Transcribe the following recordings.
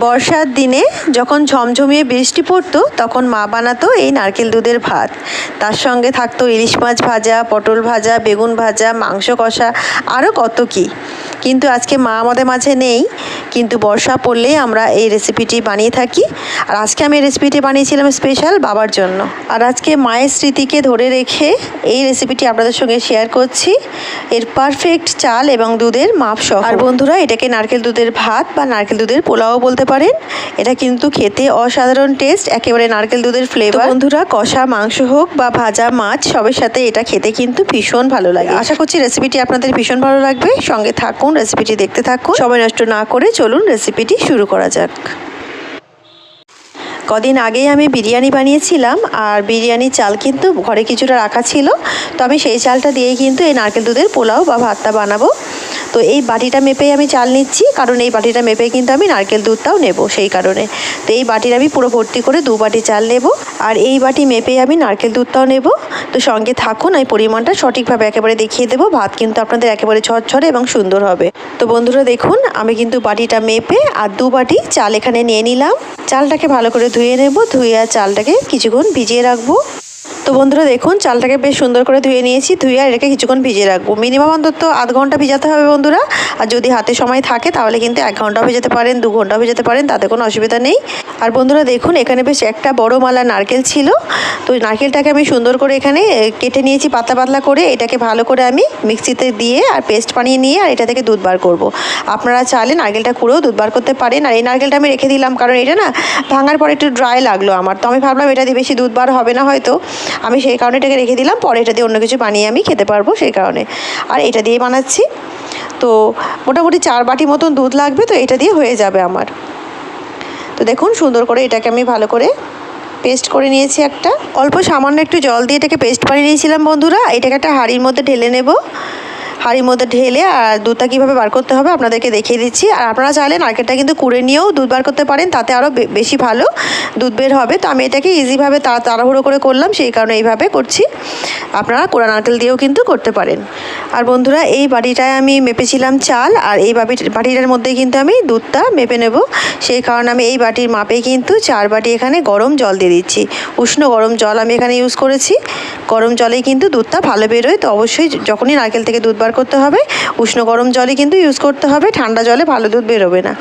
বর্ষার দিনে যখন ঝমঝমিয়ে বৃষ্টি পড়তো তখন মা বানাতো এই নারকেল দুধের ভাত। তার সঙ্গে থাকতো ইলিশ মাছ ভাজা, পটল ভাজা, বেগুন ভাজা, মাংস কষা, আরও কত কী। কিন্তু আজকে মা আমাদের মাঝে নেই, কিন্তু বর্ষা পড়লেই আমরা এই রেসিপিটি বানিয়ে থাকি। আর আজকে আমি এই রেসিপিটি বানিয়েছিলাম স্পেশাল বাবার জন্য। আর আজকে মায়ের স্মৃতিকে ধরে রেখে এই রেসিপিটি আপনাদের সঙ্গে শেয়ার করছি, এর পারফেক্ট চাল এবং দুধের মাপ সহ। আর বন্ধুরা, এটাকে নারকেল দুধের ভাত বা নারকেল দুধের পোলাও বলতে পারেন। এটা কিন্তু খেতে অসাধারণ টেস্ট, একেবারে নারকেল দুধের ফ্লেভার। বন্ধুরা, কষা মাংস হোক বা ভাজা মাছ, সবের সাথে এটা খেতে কিন্তু ভীষণ ভালো লাগে। আশা করছি রেসিপিটি আপনাদের ভীষণ ভালো লাগবে। সঙ্গে থাকুন, রেসিপিটি দেখতে থাকুন। সময় নষ্ট না করে চলুন রেসিপিটি শুরু করা যাক। কদিন আগেই আমি বিরিয়ানি বানিয়েছিলাম, আর বিরিয়ানির চাল কিন্তু ঘরে কিছুটা রাখা ছিল। তো আমি সেই চালটা দিয়েই কিন্তু এই নারকেল দুধের পোলাও বা ভাতটা বানাবো। তো এই বাটিটা মেপেই আমি চাল নিচ্ছি, কারণ এই বাটিটা মেপে কিন্তু আমি নারকেল দুধটাও নেব, সেই কারণে। তো এই বাটির আমি পুরো ভর্তি করে 2 বাটি চাল নেব, আর এই বাটি মেপেই আমি নারকেল দুধটাও নেব। তো সঙ্গে থাকুন, এই পরিমাণটা সঠিকভাবে একেবারে দেখিয়ে দেবো। ভাত কিন্তু আপনাদের একেবারে ঝরঝরে এবং সুন্দর হবে। তো বন্ধুরা দেখুন, আমি কিন্তু বাটিটা মেপে আর 2 বাটি চাল এখানে নিয়ে নিলাম। চালটাকে ভালো করে ধুয়ে নেব, ধুয়ে আর চালটাকে কিছুক্ষণ ভিজিয়ে রাখবো। তো বন্ধুরা দেখুন, চালটাকে বেশ সুন্দর করে ধুয়ে নিয়েছি। ধুয়ে আর এটাকে কিছুক্ষণ ভিজিয়ে রাখবো, মিনিমাম অন্তত আধ ঘন্টা ভিজাতে হবে বন্ধুরা। আর যদি হাতে সময় থাকে তাহলে কিন্তু 1 ঘন্টাও ভিজাতে পারেন, 2 ঘন্টাও ভিজাতে পারেন, তাতে কোনো অসুবিধা নেই। আর বন্ধুরা দেখুন, এখানে বেশ একটা বড় মালা নারকেল ছিল। তো নারকেলটাকে আমি সুন্দর করে এখানে কেটে নিয়েছি পাতলা পাতলা করে। এটাকে ভালো করে আমি মিক্সিতে দিয়ে আর পেস্ট বানিয়ে নিয়ে আর এটা থেকে দুধ বার করব। আপনারা চাইলে নারকেলটা কুড়েও দুধ বার করতে পারেন। আর এই নারকেলটা আমি রেখে দিলাম, কারণ এটা না ভাঙার পরে একটু ড্রাই লাগলো আমার। তো আমি ভাবলাম এটা দিয়ে বেশি দুধ বার হবে না হয়তো, আমি সেই কারণে এটাকে রেখে দিলাম। পরে এটা দিয়ে অন্য কিছু বানিয়ে আমি খেতে পারবো, সেই কারণে। আর এটা দিয়ে বানাচ্ছি। তো মোটামুটি 4 বাটি মতন দুধ লাগবে, তো এটা দিয়ে হয়ে যাবে আমার। তো দেখুন, সুন্দর করে এটাকে আমি ভালো করে পেস্ট করে নিয়েছি। একটা অল্প সামান্য একটু জল দিয়ে এটাকে পেস্ট বানিয়ে নিয়েছিলাম বন্ধুরা। এটাকে একটা হাঁড়ির মধ্যে ঢেলে নেব। হাঁড়ির মধ্যে ঢেলে আর দুধটা কীভাবে বার করতে হবে আপনাদেরকে দেখিয়ে দিচ্ছি। আর আপনারা চাইলে নারকেলটা কিন্তু কুড়ে নিয়েও দুধ বার করতে পারেন, তাতে আরও বেশি ভালো দুধ বের হবে। তো আমি এটাকে ইজিভাবে তাড়াহুড়ো করে করলাম, সেই কারণে এইভাবে করছি। আপনারা কোড়া নারকেল দিয়েও কিন্তু করতে পারেন। আর বন্ধুরা, এই বাটিটায় আমি মেপেছিলাম চাল, আর এই বাটিটার মধ্যেই কিন্তু আমি দুধটা মেপে নেব। সেই কারণে আমি এই বাটির মাপে কিন্তু 4 বাটি এখানে গরম জল দিয়ে দিচ্ছি। উষ্ণ গরম জল আমি এখানে ইউজ করেছি। গরম জলেই কিন্তু দুধটা ভালো বেরোয়। তো অবশ্যই যখনই নারকেল থেকে দুধ বার করতে হবে, উষ্ণ গরম জলই কিন্তু ইউজ করতে হবে। ঠান্ডা জলে ভালো দুধ বেরোবে না।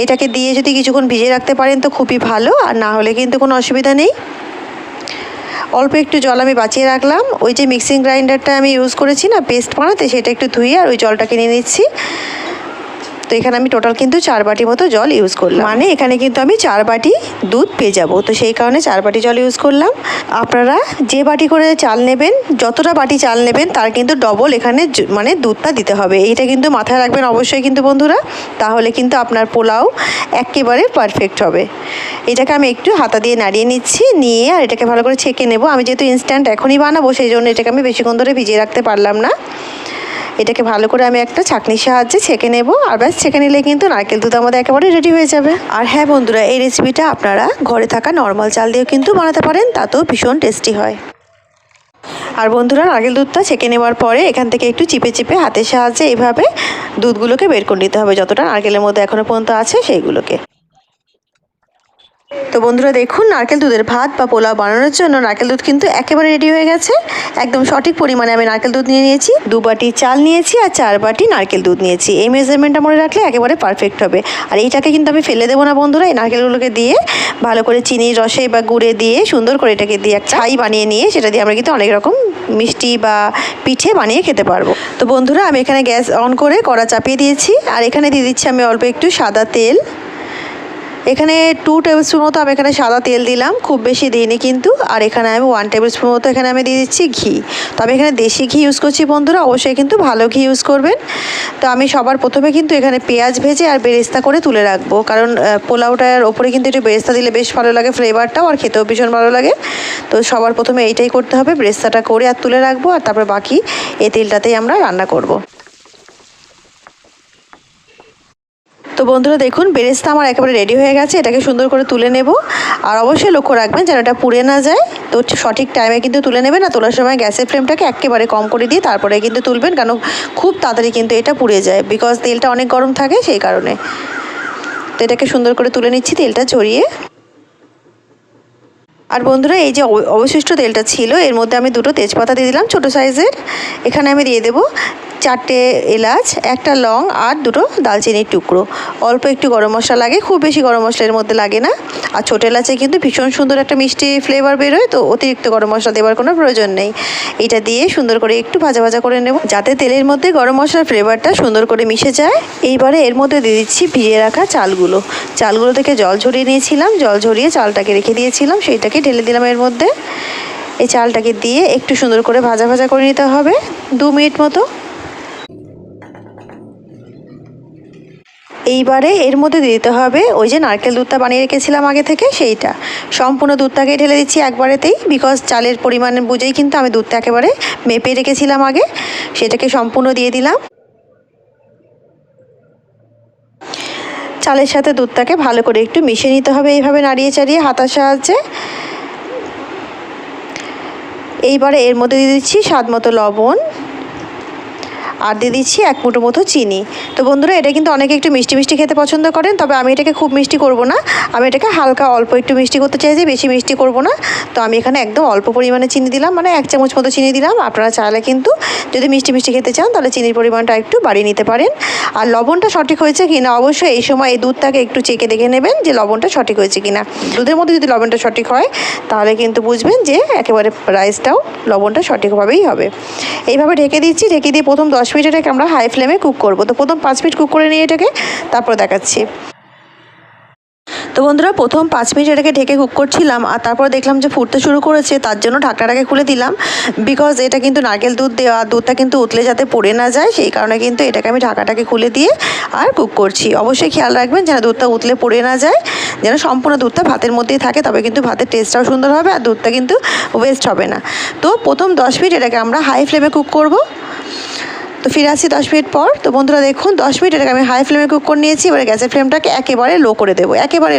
এটাকে দিয়ে যদি কিছুক্ষণ ভিজিয়ে রাখতে পারেন তো খুবই ভালো, আর না হলে কিন্তু কোনো অসুবিধা নেই। অল্প একটু জল আমি বাঁচিয়ে রাখলাম। ওই যে মিক্সিং গ্রাইন্ডারটা আমি ইউজ করেছি না পেস্ট বানাতে, সেটা একটু ধুয়ে আর ওই জলটাকে নিয়ে নিচ্ছি। তো এখানে আমি টোটাল কিন্তু 4 বাটি মতো জল ইউজ করলাম, মানে এখানে কিন্তু আমি 4 বাটি দুধ পেয়ে যাবো। তো সেই কারণে 4 বাটি জল ইউজ করলাম। আপনারা যে বাটি করে চাল নেবেন, যতটা বাটি চাল নেবেন তার কিন্তু ডবল এখানে মানে দুধটা দিতে হবে। এইটা কিন্তু মাথায় রাখবেন অবশ্যই কিন্তু বন্ধুরা, তাহলে কিন্তু আপনার পোলাও একেবারে পারফেক্ট হবে। এটাকে আমি একটু হাতা দিয়ে নাড়িয়ে নিচ্ছি, নিয়ে আর এটাকে ভালো করে ছেঁকে নেব। আমি যেহেতু ইনস্ট্যান্ট এখনই বানাবো, সেই জন্য এটাকে আমি বেশিক্ষণ ধরে ভিজিয়ে রাখতে পারলাম না। এটাকে ভালো করে আমি একটা ছাঁকনির সাহায্যে ছেঁকে নেব। আর ব্যাস, ছেঁকে নিলে কিন্তু নারকেল দুধ আমাদের একেবারে রেডি হয়ে যাবে। আর হ্যাঁ বন্ধুরা, এই রেসিপিটা আপনারা ঘরে থাকা নর্মাল চাল দিয়েও কিন্তু বানাতে পারেন, তাতেও ভীষণ টেস্টি হয়। আর বন্ধুরা, নারকেল দুধটা ছেঁকে নেওয়ার পরে এখান থেকে একটু চিপে চিপে হাতের সাহায্যে এইভাবে দুধগুলোকে বের করে নিতে হবে, যতটা নারকেলের মধ্যে এখনও পর্যন্ত আছে সেইগুলোকে। তো বন্ধুরা দেখুন, নারকেল দুধের ভাত বা পোলাও বানানোর জন্য নারকেল দুধ কিন্তু একেবারে রেডি হয়ে গেছে। একদম সঠিক পরিমাণে আমি নারকেল দুধ নিয়ে নিয়েছি। 2 বাটি চাল নিয়েছি আর 4 বাটি নারকেল দুধ নিয়েছি। এই মেজারমেন্টটা মনে রাখলে একেবারে পারফেক্ট হবে। আর এইটাকে কিন্তু আমি ফেলে দেবো না বন্ধুরা। এই নারকেলগুলোকে দিয়ে ভালো করে চিনির রসে বা গুড়ে দিয়ে সুন্দর করে এটাকে দিয়ে একটা ছাই বানিয়ে নিয়ে সেটা দিয়ে আমরা কিন্তু অনেক রকম মিষ্টি বা পিঠে বানিয়ে খেতে পারবো। তো বন্ধুরা, আমি এখানে গ্যাস অন করে কড়া চাপিয়ে দিয়েছি। আর এখানে দিয়ে দিচ্ছি আমি অল্প একটু সাদা তেল। এখানে 2 টেবিল স্পুন মতো আমি এখানে সাদা তেল দিলাম, খুব বেশি দিইনি কিন্তু। আর এখানে আমি 1 টেবিল স্পুন মতো এখানে আমি দিয়ে দিচ্ছি ঘি। তো আমি এখানে দেশি ঘি ইউজ করছি বন্ধুরা, অবশ্যই কিন্তু ভালো ঘি ইউজ করবেন। তো আমি সবার প্রথমে কিন্তু এখানে পেঁয়াজ ভেজে আর বেরেস্তা করে তুলে রাখবো, কারণ পোলাওটার ওপরে কিন্তু একটু বেরেস্তা দিলে বেশ ভালো লাগে, ফ্লেভারটাও আর খেতেও ভীষণ ভালো লাগে। তো সবার প্রথমে এইটাই করতে হবে, বেরেস্তাটা করে আর তুলে রাখবো। আর তারপর বাকি এই তেলটাতেই আমরা রান্না করব। তো বন্ধুরা দেখুন, বেরেস্তা আমার একেবারে রেডি হয়ে গেছে। এটাকে সুন্দর করে তুলে নেব। আর অবশ্যই লক্ষ্য রাখবেন যেন এটা পুড়ে না যায়। তো সঠিক টাইমে কিন্তু তুলে নেবেন। আর তোলার সময় গ্যাসের ফ্লেমটাকে একেবারে কম করে দিয়ে তারপরে কিন্তু তুলবেন, কারণ খুব তাড়াতাড়ি কিন্তু এটা পুড়ে যায়, বিকজ তেলটা অনেক গরম থাকে সেই কারণে। তো এটাকে সুন্দর করে তুলে নিচ্ছি তেলটা ঝরিয়ে। আর বন্ধুরা এই যে অবশিষ্ট তেলটা ছিল এর মধ্যে আমি 2টো তেজপাতা দিয়ে দিলাম ছোটো সাইজের। এখানে আমি দিয়ে দেবো 4টে এলাচ, 1টা লং আর 2টো দালচিনির টুকরো। অল্প একটু গরম মশলা লাগে, খুব বেশি গরম মশলা এর মধ্যে লাগে না। আর ছোটো এলাচে কিন্তু ভীষণ সুন্দর একটা মিষ্টি ফ্লেভার বেরোয়, তো অতিরিক্ত গরম মশলা দেওয়ার কোনো প্রয়োজন নেই। এটা দিয়ে সুন্দর করে একটু ভাজা ভাজা করে নেব যাতে তেলের মধ্যে গরম মশলার ফ্লেভারটা সুন্দর করে মিশে যায়। এইবারে এর মধ্যে দিয়ে দিচ্ছি ভিজিয়ে রাখা চালগুলো থেকে জল ঝরিয়ে নিয়েছিলাম, জল ঝরিয়ে চালটাকে রেখে দিয়েছিলাম, সেইটাকে ঢেলে দিলাম এর মধ্যে। এই চালটাকে দিয়ে একটু সুন্দর করে ভাজা ভাজা করে নিতে হবে 2 মিনিট মতো। এইবারে এর মধ্যে দিতে হবে ওই যে নারকেল দুধটা বানিয়ে রেখেছিলাম আগে থেকে, সেইটা সম্পূর্ণ দুধটাকে ঢেলে দিচ্ছি একবারেতেই, বিকজ চালের পরিমাণ বুঝেই কিন্তু আমি দুধটা একেবারে মেপে রেখেছিলাম আগে, সেটাকে সম্পূর্ণ দিয়ে দিলাম। চালের সাথে দুধটাকে ভালো করে একটু মিশিয়ে নিতে হবে এইভাবে নাড়িয়ে চাড়িয়ে হাতার সাহায্যে। এইবারে এর মধ্যে দিয়ে দিচ্ছি স্বাদ মতো লবণ আর দিয়ে দিচ্ছি 1 মুঠো মতো চিনি। তো বন্ধুরা এটা কিন্তু অনেকে একটু মিষ্টি মিষ্টি খেতে পছন্দ করেন, তবে আমি এটাকে খুব মিষ্টি করব না, আমি এটাকে হালকা অল্প একটু মিষ্টি করতে চাইছি, বেশি মিষ্টি করব না। তো আমি এখানে একদম অল্প পরিমাণে চিনি দিলাম, মানে 1 চামচ মতো চিনি দিলাম। আপনারা চাইলে কিন্তু যদি মিষ্টি মিষ্টি খেতে চান তাহলে চিনির পরিমাণটা একটু বাড়িয়ে নিতে পারেন। আর লবণটা সঠিক হয়েছে কিনা অবশ্যই এই সময় এই দুধটাকে একটু চেকে দেখে নেবেন যে লবণটা সঠিক হয়েছে কিনা। দুধের মধ্যে যদি লবণটা সঠিক হয় তাহলে কিন্তু বুঝবেন যে একেবারে রাইসটাও লবণটা সঠিকভাবেই হবে। এইভাবে ঢেকে দিচ্ছি, ঢেকে দিয়ে প্রথম 10 মিনিট এটাকে আমরা হাই ফ্লেমে কুক করব। তো প্রথম 5 মিনিট কুক করে নিয়ে এটাকে তারপর দেখাচ্ছি। তো বন্ধুরা প্রথম 5 মিনিট এটাকে ঢেকে কুক করছিলাম, আর তারপর দেখলাম যে ফুটতে শুরু করেছে, তার জন্য ঢাকনাটাকে খুলে দিলাম। বিকজ এটা কিন্তু নারকেল দুধ দেওয়া, দুধটা কিন্তু উতলে যাতে পড়ে না যায়, সেই কারণে কিন্তু এটাকে আমি ঢাকাটাকে খুলে দিয়ে আর কুক করছি। অবশ্যই খেয়াল রাখবেন যেন দুধটা উতলে পড়ে না যায়, যেন সম্পূর্ণ দুধটা ভাতের মধ্যেই থাকে, তবে কিন্তু ভাতের টেস্টটাও সুন্দর হবে আর দুধটা কিন্তু ওয়েস্ট হবে না। তো প্রথম 10 মিনিট এটাকে আমরা হাই ফ্লেমে কুক করব। তো ফিরে আসছি 10 মিনিট পর। তো বন্ধুরা দেখুন 10 মিনিট এটাকে আমি হাই ফ্লেমে কুক করে নিয়েছি। এবারে গ্যাসের ফ্লেমটাকে একেবারে লো করে দেবো, একেবারে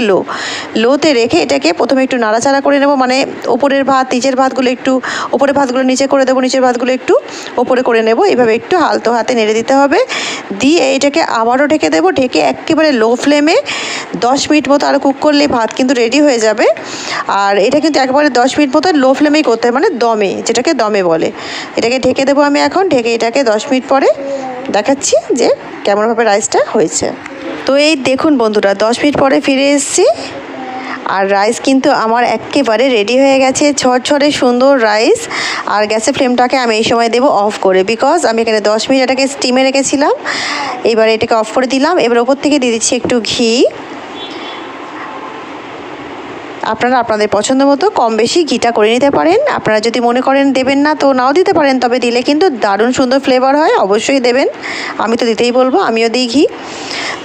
লোতে রেখে এটাকে প্রথমে একটু নাড়াচাড়া করে নেব, মানে ওপরের ভাত নিচের ভাতগুলো একটু ওপরের ভাতগুলো নিচে করে দেবো, নিচের ভাতগুলো একটু ওপরে করে নেব। এইভাবে একটু হালতো হাতে নেড়ে দিতে হবে, দিয়ে এটাকে আবারও ঢেকে দেবো। ঢেকে একেবারে লো ফ্লেমে 10 মিনিট মতো আরও কুক করলে ভাত কিন্তু রেডি হয়ে যাবে। আর এটা কিন্তু একবারে 10 মিনিট মতো লো ফ্লেমেই করতে হবে, মানে দমে, যেটাকে দমে বলে। এটাকে ঢেকে দেবো আমি এখন। ঢেকে এটাকে 10 মিনিট পরে দেখাচ্ছি যে কেমনভাবে রাইসটা হয়েছে। তো এই দেখুন বন্ধুরা 10 মিনিট পরে ফিরে এসেছি, আর রাইস কিন্তু আমার একেবারে রেডি হয়ে গেছে, ঝরঝরে সুন্দর রাইস। আর গ্যাসের ফ্লেমটাকে আমি এই সময় দেবো অফ করে, বিকজ আমি এখানে 10 মিনিট এটাকে স্টিমে রেখেছিলাম। এবার এটাকে অফ করে দিলাম। এবার ওপর থেকে দিয়ে দিচ্ছি একটু ঘি। আপনারা আপনাদের পছন্দ মতো কম বেশি ঘিটা করে নিতে পারেন। আপনারা যদি মনে করেন দেবেন না তো নাও দিতে পারেন, তবে দিলে কিন্তু দারুণ সুন্দর ফ্লেভার হয়, অবশ্যই দেবেন। আমি তো দিতেই বলবো, আমিও দিই ঘি।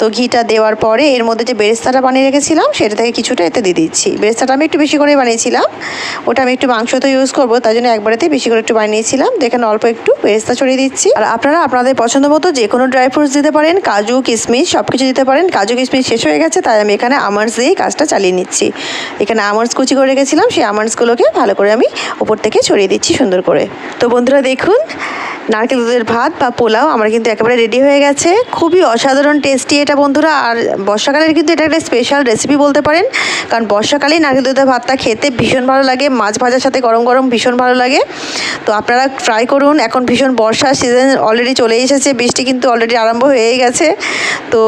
তো ঘিটা দেওয়ার পরে এর মধ্যে যে বেরেস্তাটা বানিয়ে রেখেছিলাম সেটা থেকে কিছুটা এতে দিয়ে দিচ্ছি। বেরেস্তাটা আমি একটু বেশি করে বানিয়েছিলাম, ওটা আমি একটু মাংস তো ইউজ করবো, তাই জন্য একবারেতেই বেশি করে একটু বানিয়েছিলাম। দেখেন অল্প একটু বেরেস্তা ছড়িয়ে দিচ্ছি। আর আপনারা আপনাদের পছন্দ মতো যে কোনো ড্রাই ফ্রুটস দিতে পারেন, কাজু কিশমিশ সব কিছু দিতে পারেন। কাজু কিশমিশ শেষ হয়ে গেছে, তাই আমি এখানে আমন্ডস দিয়েই কাজটা চালিয়ে নিচ্ছি। এখানে আমন্ডস কুচি করে রেখেছিলাম, সেই আমন্ডসগুলোকে ভালো করে আমি ওপর থেকে ছড়িয়ে দিচ্ছি সুন্দর করে। তো বন্ধুরা দেখুন নারকেল দুধের ভাত বা পোলাও আমার কিন্তু একেবারে রেডি হয়ে গেছে। খুবই অসাধারণ টেস্টি এটা বন্ধুরা। আর বর্ষাকালের কিন্তু এটা একটা স্পেশাল রেসিপি বলতে পারেন, কারণ বর্ষাকালেই নারকেল দুধের ভাতটা খেতে ভীষণ ভালো লাগে, মাছ ভাজার সাথে গরম গরম ভীষণ ভালো লাগে। তো আপনারা ট্রাই করুন। এখন ভীষণ বর্ষার সিজন অলরেডি চলে এসেছে, বৃষ্টি কিন্তু অলরেডি আরম্ভ হয়ে গেছে। তো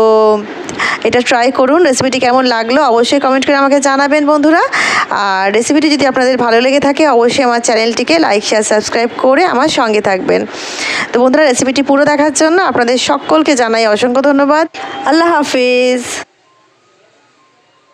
এটা ট্রাই করুন। রেসিপিটি কেমন লাগলো অবশ্যই কমেন্ট করে আমাকে জানাবেন বন্ধুরা। আর রেসিপিটি যদি আপনাদের ভালো লেগে থাকে অবশ্যই আমার চ্যানেলটিকে লাইক শেয়ার সাবস্ক্রাইব করে আমার সঙ্গে থাকবেন। তো বন্ধুরা রেসিপিটি পুরো দেখার জন্য আপনাদের সকলকে জানাই অসংখ্য ধন্যবাদ। আল্লাহ হাফিজ।